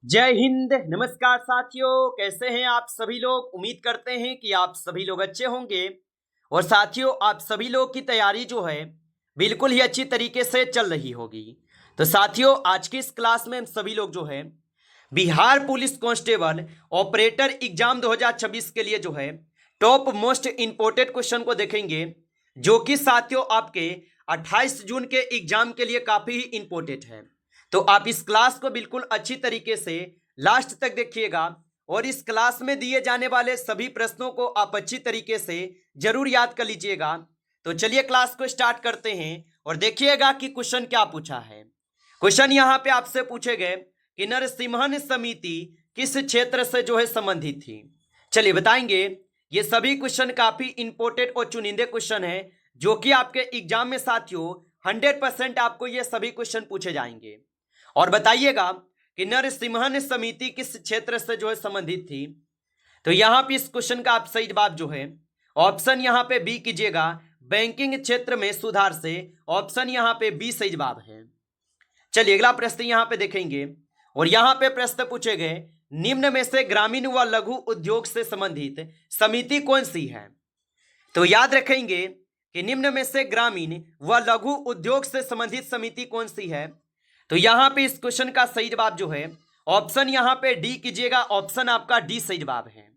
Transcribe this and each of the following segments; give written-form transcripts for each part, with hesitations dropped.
जय हिंद। नमस्कार साथियों, कैसे हैं आप सभी लोग। उम्मीद करते हैं कि आप सभी लोग अच्छे होंगे। और साथियों, आप सभी लोग की तैयारी जो है बिल्कुल ही अच्छी तरीके से चल रही होगी। तो साथियों, आज की इस क्लास में हम सभी लोग जो है Bihar police constable operator exam 2026 के लिए जो है टॉप मोस्ट इंपोर्टेंट क्वेश्चन को देखेंगे, जो कि साथियों आपके 28 जून के एग्जाम के लिए काफी ही इंपोर्टेंट है। तो आप इस क्लास को बिल्कुल अच्छी तरीके से लास्ट तक देखिएगा और इस क्लास में दिए जाने वाले सभी प्रश्नों को आप अच्छी तरीके से जरूर याद कर लीजिएगा। तो चलिए क्लास को स्टार्ट करते हैं और देखिएगा कि क्वेश्चन क्या पूछा है। क्वेश्चन यहाँ पे आपसे पूछे गए कि नरसिम्हन समिति किस क्षेत्र से जो है संबंधित थी। चलिए बताएंगे। ये सभी क्वेश्चन काफी इंपोर्टेंट और चुनिंदे क्वेश्चन है, जो कि आपके एग्जाम में साथियों 100% आपको ये सभी क्वेश्चन पूछे जाएंगे। और बताइएगा कि नरसिम्हन समिति किस क्षेत्र से जो है संबंधित थी। तो यहां पे इस क्वेश्चन का आप सही जवाब जो है ऑप्शन यहां पे बी कीजिएगा, बैंकिंग क्षेत्र में सुधार से। ऑप्शन यहां पे बी सही जवाब है। चलिए अगला प्रश्न यहां पे देखेंगे और यहां पे प्रश्न पूछे गए, निम्न में से ग्रामीण व लघु उद्योग से संबंधित समिति कौन सी है। तो याद रखेंगे कि निम्न में से ग्रामीण व लघु उद्योग से संबंधित समिति कौन सी है। तो यहां पे इस क्वेश्चन का सही जवाब जो है ऑप्शन यहां पे डी कीजिएगा। ऑप्शन आपका डी सही जवाब है।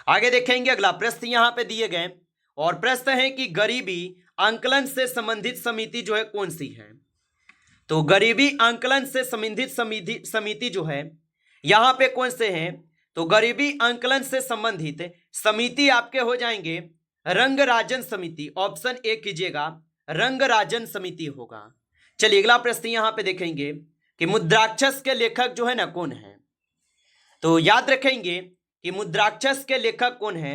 आगे देखेंगे अगला प्रश्न यहां पे दिए गए और प्रश्न है कि गरीबी आंकलन से संबंधित समिति जो है कौन सी है। तो गरीबी आंकलन से संबंधित समिति जो है यहां पे कौन से हैं। तो गरीबी आंकलन से संबंधित समिति आपके हो जाएंगे रंगराजन समिति। ऑप्शन ए कीजिएगा, रंगराजन समिति होगा। चलिए अगला प्रश्न यहां पे देखेंगे कि मुद्राक्षस के लेखक जो है ना कौन है। तो याद रखेंगे कि मुद्राक्षस के लेखक कौन है।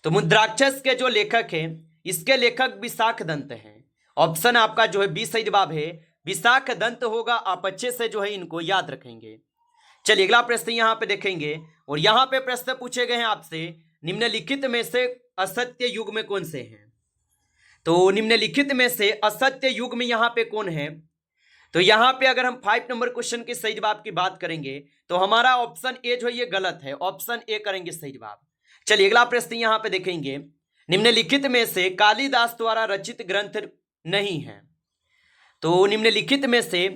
तो मुद्राक्षस के जो लेखक हैं इसके लेखक विशाख दंत हैं। ऑप्शन आपका जो है बी सही जवाब है, विशाख दंत होगा। आप अच्छे से जो है इनको याद रखेंगे। चलिए अगला प्रश्न यहां पे देखेंगे और यहां पे प्रश्न पूछे गए हैं आपसे, निम्नलिखित में से असत्य युग में कौन से हैं। तो निम्नलिखित में से असत्य युग में यहां पे कौन है। तो यहां पे अगर हम 5 नंबर क्वेश्चन के सही जवाब की बात करेंगे तो हमारा ऑप्शन ए जो है ये गलत है। ऑप्शन ए करेंगे सही जवाब। चलिए अगला प्रश्न यहां पे देखेंगे, निम्नलिखित में से कालिदास द्वारा रचित ग्रंथ नहीं है। तो निम्नलिखित में से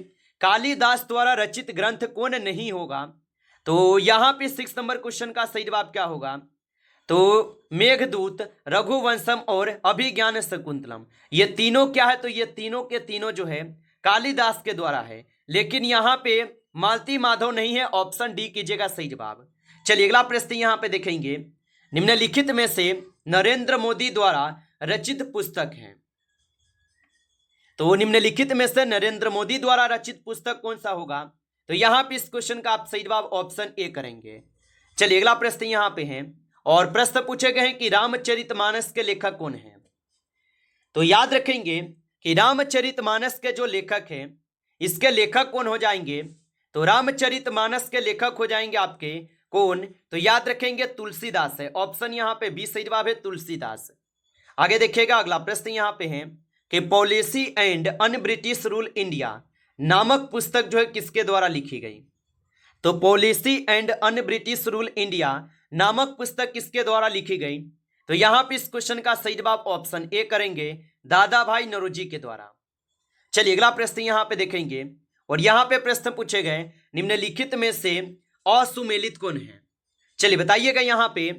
कालिदास द्वारा रचित ग्रंथ कौन नहीं होगा। तो यहां पे 6 नंबर क्वेश्चन का सही जवाब क्या होगा। तो मेघदूत, रघुवंशम और अभिज्ञान शकुंतलम, ये तीनों क्या है। तो ये तीनों के तीनों जो है कालिदास के द्वारा है, लेकिन यहां पे मालती माधव नहीं है। ऑप्शन डी कीजिएगा सही जवाब। चलिए अगला प्रश्न यहां पे देखेंगे, निम्नलिखित में से नरेंद्र मोदी द्वारा रचित पुस्तक है। तो निम्नलिखित में से नरेंद्र मोदी द्वारा रचित पुस्तक कौन सा होगा। तो यहां पे इस क्वेश्चन का आप सही जवाब ऑप्शन ए करेंगे। चलिए अगला प्रश्न यहां पे है और प्रश्न पूछे गए हैं कि रामचरितमानस के लेखक कौन है। तो याद रखेंगे कि रामचरितमानस के जो लेखक हैं इसके लेखक कौन हो जाएंगे। तो रामचरितमानस के लेखक हो जाएंगे आपके कौन। तो याद रखेंगे तुलसीदास है। ऑप्शन यहां पे बी सही जवाब है, तुलसीदास। आगे देखिएगा अगला प्रश्न यहां पे है कि policy and un British rule India नामक पुस्तक जो है किसके द्वारा लिखी गई। तो policy and un British rule India नामक पुस्तक किसके द्वारा लिखी गई। तो यहां पे इस क्वेश्चन का सही जवाब ऑप्शन ए करेंगे, दादा भाई नौरोजी के द्वारा। चलिए अगला प्रश्न यहां पे देखेंगे और यहां पे प्रश्न पूछे गए, निम्नलिखित में से असुमेलित कौन है। चलिए बताइएगा यहां पे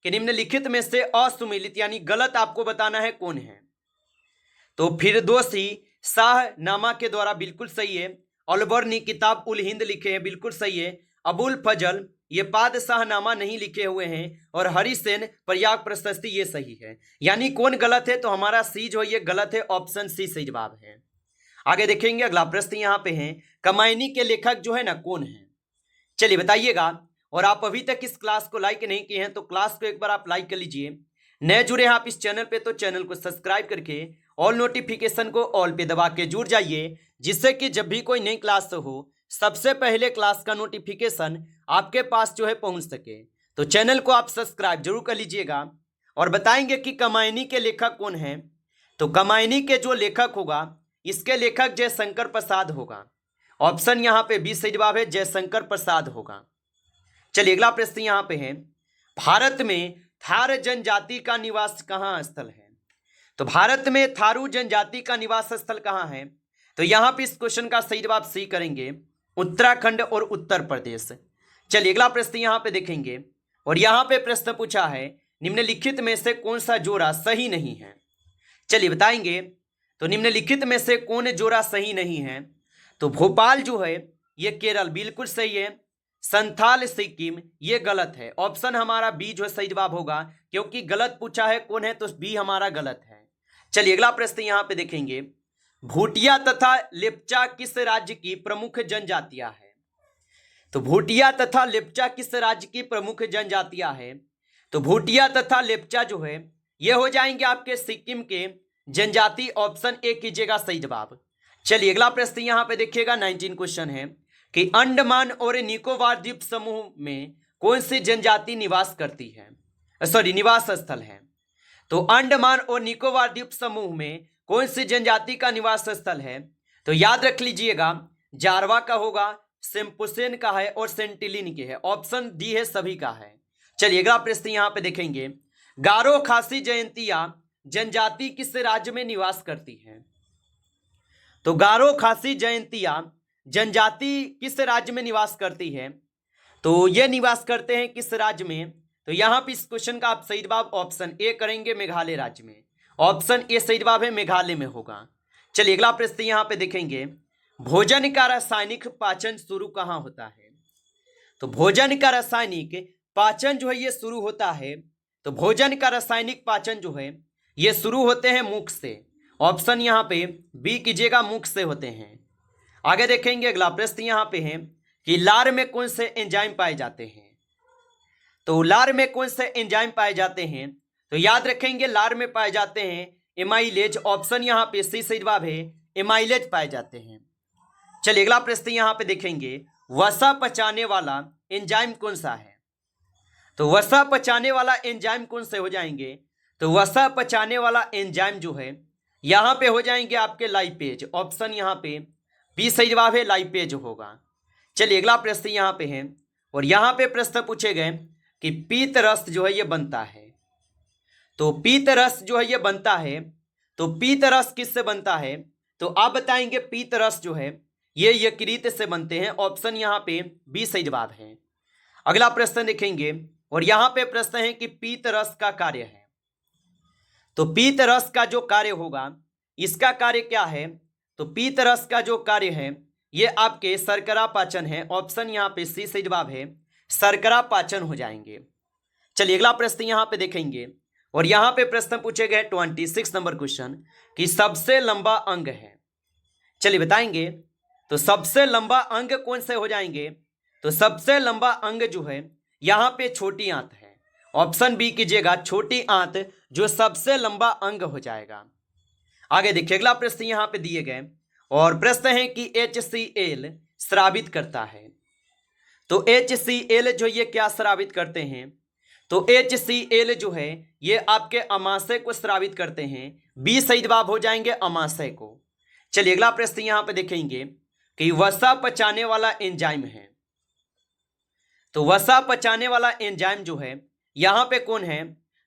कि निम्नलिखित में से असुमेलित यानी गलत आपको बताना है कौन है। तो फिरदौसी शाहनामा के द्वारा बिल्कुल सही है। अलबर्नी किताब उल हिंद लिखे हैं, बिल्कुल सही है। अबुल फजल ये पादशाहनामा नहीं लिखे हुए हैं और हरिसेन प्रयाग प्रशस्ति ये सही है। यानी कौन गलत है। तो हमारा सी जो है ये गलत है। ऑप्शन सी सही जवाब है। आगे देखेंगे अगला प्रश्न यहाँ पे है, कमायनी के लेखक जो है ना कौन है। चलिए बताइएगा। और आप अभी तक इस क्लास को लाइक नहीं किए हैं तो क्लास को एक बार आप लाइक कर लीजिए। नए जुड़े हैं आप इस चैनल पे तो चैनल को सब्सक्राइब करके ऑल नोटिफिकेशन को ऑल पे दबा के जुड़ जाइए, जिससे कि जब भी कोई नई क्लास हो सबसे पहले क्लास का नोटिफिकेशन आपके पास जो है पहुंच सके। तो चैनल को आप सब्सक्राइब जरूर कर लीजिएगा। और बताएंगे कि कमायनी के लेखक कौन है। तो कमायनी के जो लेखक होगा इसके लेखक जयशंकर प्रसाद होगा। ऑप्शन यहाँ पे बी सही जवाब है, जयशंकर प्रसाद होगा। चलिए अगला प्रश्न यहाँ पे है, भारत में थार जनजाति का निवास कहाँ स्थल है? तो भारत में थारू जनजाति का निवास स्थल कहाँ है? तो यहाँ पे इस क्वेश्चन का सही जवाब सी करेंगे उत्तराखंड और उत्तर प्रदेश। चलिए अगला प्रश्न यहाँ पे देखेंगे, और यहाँ पे प्रश्न पूछा है निम्नलिखित में से कौन सा जोड़ा सही नहीं है? चलिए बताएंगे, तो निम्नलिखित में से कौन जोड़ा सही नहीं है? तो भोपाल जो है ये केरल बिल्कुल सही है, संथाल सिक्किम ये गलत है। ऑप्शन हमारा बी जो सही जवाब होगा, क्योंकि गलत पूछा है कौन है तो बी हमारा गलत है। चलिए अगला प्रश्न यहाँ पे देखेंगे, भूटिया तथा लेप्चा किस राज्य की प्रमुख जनजातियां हैं? तो भूटिया तथा लेप्चा किस राज्य की प्रमुख जनजातियां हैं? तो भूटिया तथा लेप्चा जो है ये हो जाएंगे आपके सिक्किम के जनजाति। ऑप्शन ए कीजिएगा सही जवाब। चलिए अगला प्रश्न यहाँ पे देखिएगा 19 क्वेश्चन है कि अंडमान और निकोबार द्वीप समूह में कौन सी जनजाति निवास करती है, निवास स्थल है? तो अंडमान और निकोबार द्वीप समूह में कौन सी जनजाति का निवास स्थल है? तो याद रख लीजिएगा, जारवा का होगा, सेम्पुसेन का है और सेंटिलिन के है। ऑप्शन डी है सभी का है। चलिए अगला प्रश्न यहाँ पे देखेंगे, गारो खासी जयंतिया जनजाति किस राज्य में निवास करती है? तो गारो खासी जयंतिया जनजाति किस राज्य में निवास करती है? तो ये निवास करते हैं किस राज्य में? तो यहाँ पे इस क्वेश्चन का आप सही जवाब ऑप्शन ए करेंगे, मेघालय राज्य में। ऑप्शन ए सही जवाब है, मेघालय में होगा। चलिए अगला प्रश्न यहाँ पे देखेंगे, भोजन का रासायनिक पाचन शुरू कहाँ होता है? तो भोजन का रासायनिक पाचन जो है ये शुरू होता है, तो भोजन का रासायनिक पाचन जो है ये शुरू होते हैं मुख से। ऑप्शन यहाँ पे बी कीजिएगा, मुख से होते हैं। आगे देखेंगे अगला प्रश्न यहाँ पे है कि लार में कौन से एंजाइम पाए जाते हैं? तो लार में कौन से एंजाइम पाए जाते हैं? तो याद रखेंगे लार में पाए जाते हैं एमाइलेज। ऑप्शन यहाँ पे सी सही जवाब है, एमाइलेज पाए जाते हैं। चलिए अगला प्रश्न यहाँ पे देखेंगे, वसा पचाने वाला एंजाइम कौन सा है? तो वसा पचाने वाला एंजाइम कौन से हो जाएंगे? तो वसा पचाने वाला एंजाइम जो है यहाँ पे हो जाएंगे आपके लाइपेज। ऑप्शन यहाँ पे बी सही जवाब है, लाइपेज होगा। चलिए अगला प्रश्न यहाँ पे है, और यहाँ पे प्रश्न पूछे गए कि पीत रस जो है ये बनता है। तो पीत रस जो है ये बनता है, तो पीत रस किससे बनता है? तो आप बताएंगे पीत रस जो है ये यकृत से बनते हैं। ऑप्शन यहाँ पे बी सही जवाब है। अगला प्रश्न देखेंगे, और यहाँ पे प्रश्न है कि पीत रस का कार्य है। तो पीत रस का जो कार्य होगा, इसका कार्य क्या है? तो पीत रस का जो कार्य है ये आपके शर्करा पाचन है। ऑप्शन यहाँ पे सी सही जवाब है, शर्करा पाचन हो जाएंगे। चलिए अगला प्रश्न यहाँ पे देखेंगे, और यहाँ पे प्रश्न पूछे गए 26 नंबर क्वेश्चन कि सबसे लंबा अंग है। चलिए बताएंगे, तो सबसे लंबा अंग कौन से हो जाएंगे? तो सबसे लंबा अंग जो है यहाँ पे छोटी आंत है। ऑप्शन बी कीजिएगा, छोटी आंत जो सबसे लंबा अंग हो जाएगा। आगे देखिए अगला प्रश्न यहाँ पे दिए गए, और प्रश्न है कि HCl स्रावित करता है। तो HCl जो ये क्या स्रावित करते हैं? तो HCl जो है ये आपके अमाशय को स्रावित करते हैं। बी सही जवाब हो जाएंगे, अमाशय को। चलिए अगला प्रश्न यहाँ पे देखेंगे कि वसा पचाने वाला एंजाइम है। तो वसा पचाने वाला एंजाइम जो है यहाँ पे कौन है?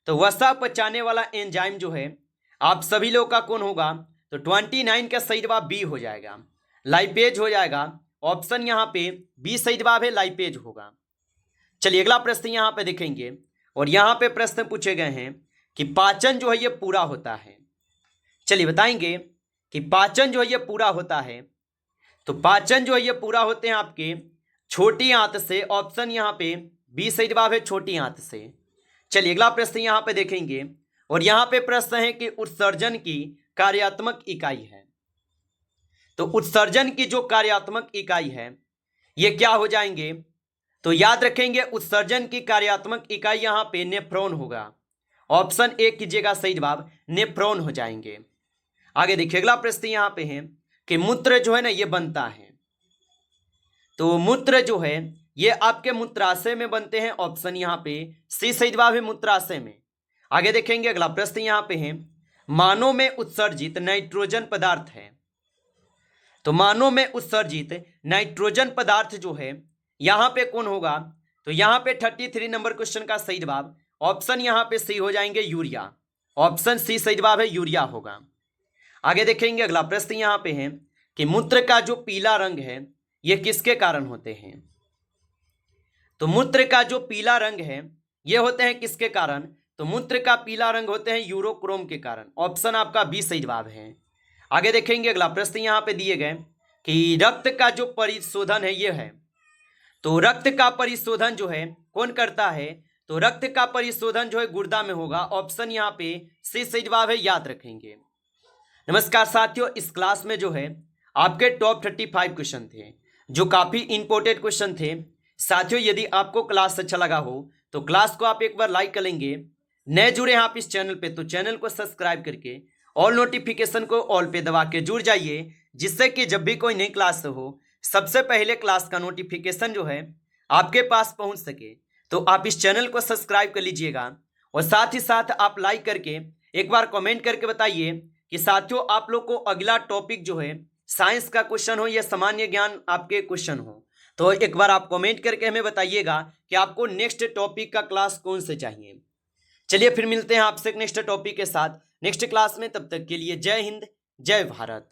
तो वसा पचाने वाला एंजाइम जो है आप सभी लोग का कौन होगा? तो 29 का सही जवाब बी हो जाएगा, लाइपेज हो जाएगा। ऑप्शन यहाँ पे बी सही जवाब है, लाइपेज होगा। चलिए अगला प्रश्न यहाँ पे देखेंगे, और यहाँ पे प्रश्न पूछे गए हैं कि पाचन जो है ये पूरा होता है। चलिए बताएंगे कि पाचन जो है ये पूरा होता है। तो पाचन जो है ये पूरा होते हैं आपके छोटी आंत से। ऑप्शन यहाँ पे बी सही जवाब है, छोटी आंत से। चलिए अगला प्रश्न यहाँ पे देखेंगे, और यहाँ पे प्रश्न है कि उत्सर्जन की कार्यात्मक इकाई है। तो उत्सर्जन की जो कार्यात्मक इकाई है ये क्या हो जाएंगे? तो याद रखेंगे उत्सर्जन की कार्यात्मक इकाई यहाँ पे नेफ्रॉन होगा। ऑप्शन ए कीजिएगा सही जवाब, नेफ्रॉन हो जाएंगे। आगे देखिए अगला प्रश्न यहाँ पे है कि मूत्र जो है ना ये बनता है। तो मूत्र जो है ये आपके मूत्राशय में बनते हैं। ऑप्शन यहाँ पे सी सही जवाब है, मूत्राशय में। आगे देखेंगे अगला प्रश्न यहाँ पे है, मानव में उत्सर्जित नाइट्रोजन पदार्थ है। तो मानव में उत्सर्जित नाइट्रोजन पदार्थ जो है यहाँ पे कौन होगा? तो यहाँ पे 33 नंबर क्वेश्चन का सही जवाब ऑप्शन यहाँ पे सही हो जाएंगे यूरिया। ऑप्शन सी सही जवाब है, यूरिया होगा। आगे देखेंगे अगला प्रश्न यहाँ पे है कि मूत्र का जो पीला रंग है ये किसके कारण होते हैं? तो मूत्र का जो पीला रंग है ये होते हैं किसके कारण? तो मूत्र का पीला रंग होते हैं यूरोक्रोम के कारण। ऑप्शन आपका बी सही जवाब है। आगे देखेंगे अगला प्रश्न यहाँ पे दिए गए कि रक्त का जो परिशोधन है ये है। तो रक्त का परिशोधन जो है कौन करता है? तो रक्त का परिशोधन जो है गुर्दा में होगा। ऑप्शन यहाँ पे सी सही जवाब है, याद रखेंगे। नमस्कार साथियों, इस क्लास में जो है आपके टॉप 35 क्वेश्चन थे जो काफी इंपॉर्टेंट क्वेश्चन थे। साथियों यदि आपको क्लास अच्छा लगा हो तो क्लास को आप एक बार लाइक कर लेंगे। नए जुड़े हैं आप इस चैनल पे तो चैनल को सब्सक्राइब करके ऑल नोटिफिकेशन को ऑल पे दबा के जुड़ जाइए, जिससे कि जब भी कोई नई क्लास हो सबसे पहले क्लास का नोटिफिकेशन जो है आपके पास पहुंच सके। तो आप इस चैनल को सब्सक्राइब कर लीजिएगा और साथ ही साथ आप लाइक करके एक बार कमेंट करके बताइए कि साथियों आप लोग को अगला टॉपिक जो है साइंस का क्वेश्चन हो या सामान्य ज्ञान आपके क्वेश्चन हो। तो एक बार आप कमेंट करके हमें बताइएगा कि आपको नेक्स्ट टॉपिक का क्लास कौन से चाहिए। चलिए फिर मिलते हैं आपसे नेक्स्ट टॉपिक के साथ नेक्स्ट क्लास में। तब तक के लिए जय हिंद, जय भारत।